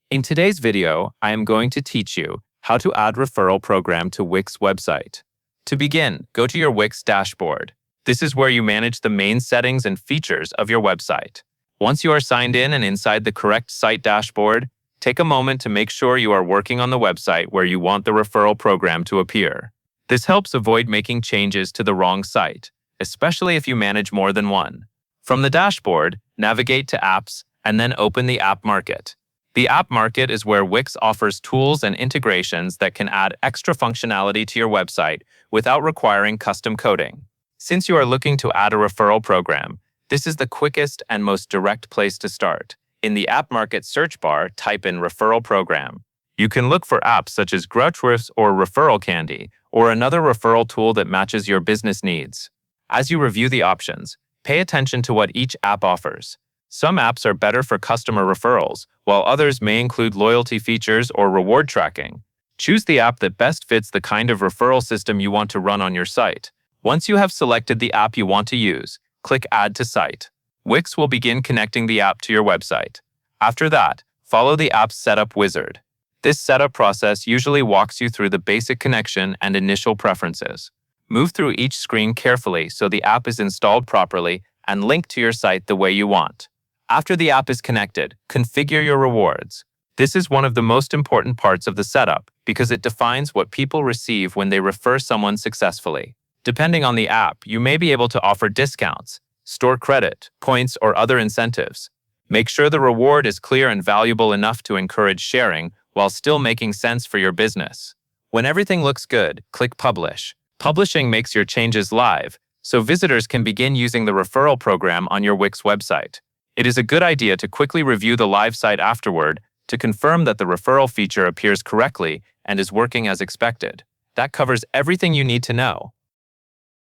In today's video, I am going to teach you how to add referral program to Wix website. To begin, go to your Wix dashboard. This is where you manage the main settings and features of your website. Once you are signed in and inside the correct site dashboard, take a moment to make sure you are working on the website where you want the referral program to appear. This helps avoid making changes to the wrong site, especially if you manage more than one. From the dashboard, navigate to Apps and then open the App Market. The App Market is where Wix offers tools and integrations that can add extra functionality to your website without requiring custom coding. Since you are looking to add a referral program, this is the quickest and most direct place to start. In the App Market search bar, type in Referral Program. You can look for apps such as Guideswith or Referral Candy, or another referral tool that matches your business needs. As you review the options, pay attention to what each app offers. Some apps are better for customer referrals, while others may include loyalty features or reward tracking. Choose the app that best fits the kind of referral system you want to run on your site. Once you have selected the app you want to use, click Add to Site. Wix will begin connecting the app to your website. After that, follow the app's setup wizard. This setup process usually walks you through the basic connection and initial preferences. Move through each screen carefully so the app is installed properly and linked to your site the way you want. After the app is connected, configure your rewards. This is one of the most important parts of the setup because it defines what people receive when they refer someone successfully. Depending on the app, you may be able to offer discounts, store credit, points, or other incentives. Make sure the reward is clear and valuable enough to encourage sharing while still making sense for your business. When everything looks good, click Publish. Publishing makes your changes live, so visitors can begin using the referral program on your Wix website. It is a good idea to quickly review the live site afterward to confirm that the referral feature appears correctly and is working as expected. That covers everything you need to know.